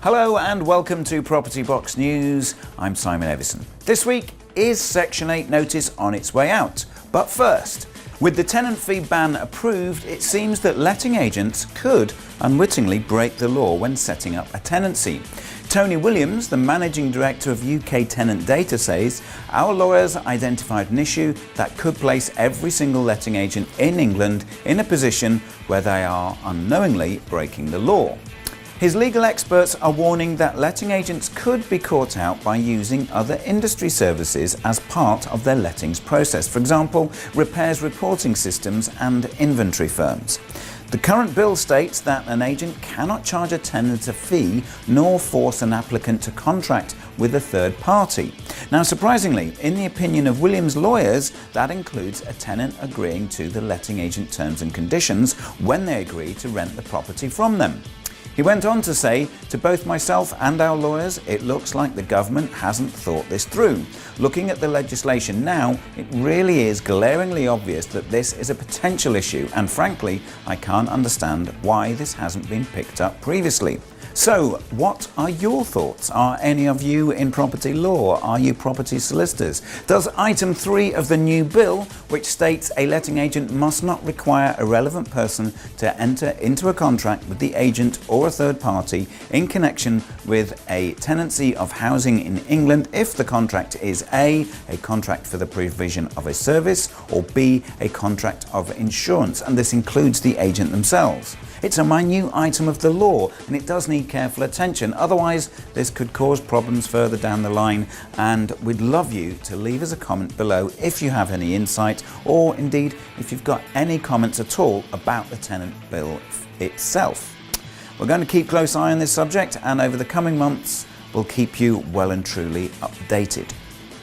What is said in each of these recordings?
Hello and welcome to Property Box News. I'm Simon Evison. This week, is Section 8 notice on its way out? But first, with the tenant fee ban approved, it seems that letting agents could unwittingly break the law when setting up a tenancy. Tony Williams, the managing director of UK Tenant Data, says, "Our lawyers identified an issue that could place every single letting agent in England in a position where they are unknowingly breaking the law." His legal experts are warning that letting agents could be caught out by using other industry services as part of their lettings process, for example, repairs reporting systems and inventory firms. The current bill states that an agent cannot charge a tenant a fee nor force an applicant to contract with a third party. Now, surprisingly, in the opinion of Williams' lawyers, that includes a tenant agreeing to the letting agent terms and conditions when they agree to rent the property from them. He went on to say, "To both myself and our lawyers, it looks like the government hasn't thought this through. Looking at the legislation now, it really is glaringly obvious that this is a potential issue, and frankly, I can't understand why this hasn't been picked up previously." So, what are your thoughts? Are any of you in property law? Are you property solicitors? Does item 3 of the new bill, which states a letting agent must not require a relevant person to enter into a contract with the agent or a third party in connection with a tenancy of housing in England if the contract is A, a contract for the provision of a service, or B, a contract of insurance, and this includes the agent themselves? It's a minute item of the law and it does need careful attention, otherwise this could cause problems further down the line, and we'd love you to leave us a comment below if you have any insight, or indeed if you've got any comments at all about the tenant bill itself. We're going to keep close eye on this subject, and over the coming months we'll keep you well and truly updated.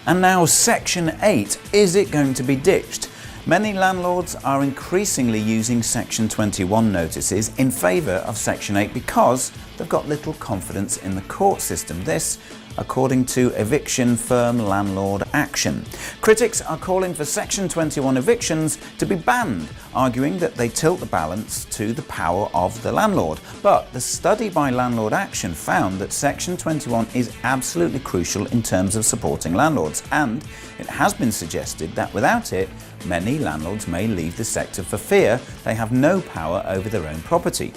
And now Section 8, is it going to be ditched? Many landlords are increasingly using Section 21 notices in favour of Section 8 because they've got little confidence in the court system. This, according to eviction firm Landlord Action. Critics are calling for Section 21 evictions to be banned, arguing that they tilt the balance to the power of the landlord. But the study by Landlord Action found that Section 21 is absolutely crucial in terms of supporting landlords, and it has been suggested that without it, many landlords may leave the sector for fear they have no power over their own property.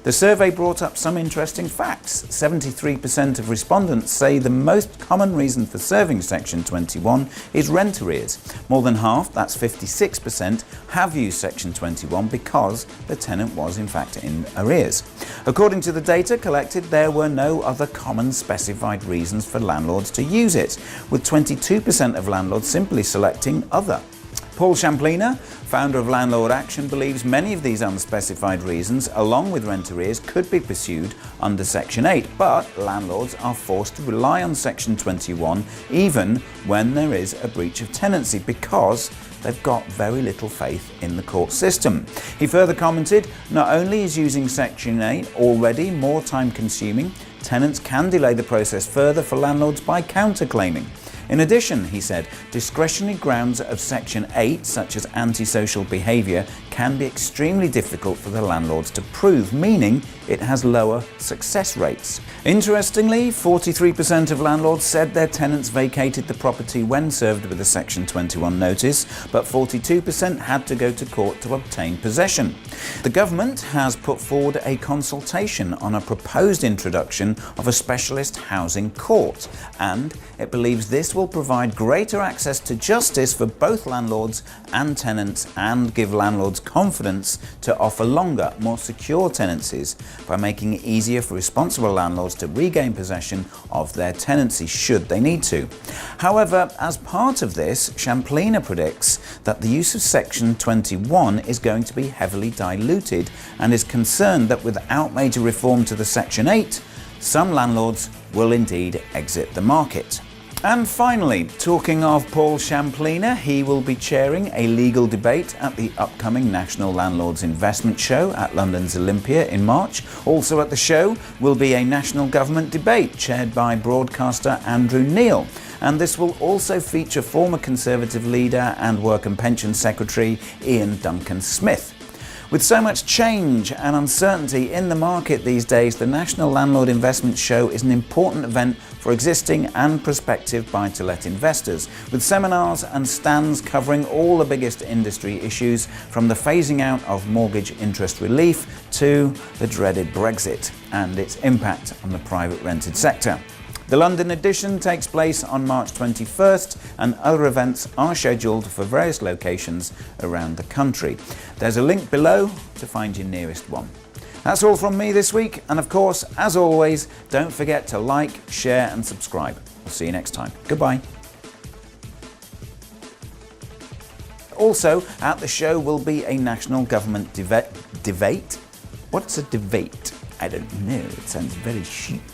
The survey brought up some interesting facts. 73% of respondents say the most common reason for serving Section 21 is rent arrears. More than half, that's 56%, have used Section 21 because the tenant was in fact in arrears. According to the data collected, there were no other common specified reasons for landlords to use it, with 22% of landlords simply selecting other. Paul Shamplina, founder of Landlord Action, believes many of these unspecified reasons, along with rent arrears, could be pursued under Section 8, but landlords are forced to rely on Section 21 even when there is a breach of tenancy because they've got very little faith in the court system. He further commented, "Not only is using Section 8 already more time consuming, tenants can delay the process further for landlords by counterclaiming. In addition," he said, "discretionary grounds of Section 8, such as antisocial behaviour, can be extremely difficult for the landlords to prove, meaning it has lower success rates." Interestingly, 43% of landlords said their tenants vacated the property when served with a Section 21 notice, but 42% had to go to court to obtain possession. The government has put forward a consultation on a proposed introduction of a specialist housing court, and it believes this will provide greater access to justice for both landlords and tenants and give landlords confidence to offer longer, more secure tenancies by making it easier for responsible landlords to regain possession of their tenancy should they need to. However, as part of this, Shamplina predicts that the use of Section 21 is going to be heavily diluted and is concerned that without major reform to the Section 8, some landlords will indeed exit the market. And finally, talking of Paul Shamplina, he will be chairing a legal debate at the upcoming National Landlords Investment Show at London's Olympia in March. Also at the show will be a national government debate chaired by broadcaster Andrew Neil. And this will also feature former Conservative leader and Work and Pensions Secretary Ian Duncan Smith. With so much change and uncertainty in the market these days, the National Landlord Investment Show is an important event for existing and prospective buy-to-let investors, with seminars and stands covering all the biggest industry issues, from the phasing out of mortgage interest relief to the dreaded Brexit and its impact on the private rented sector. The London edition takes place on March 21st, and other events are scheduled for various locations around the country. There's a link below to find your nearest one. That's all from me this week, and of course, as always, don't forget to like, share and subscribe. I'll see you next time. Goodbye. Also, at the show will be a national government debate. What's a debate? I don't know. It sounds very chic.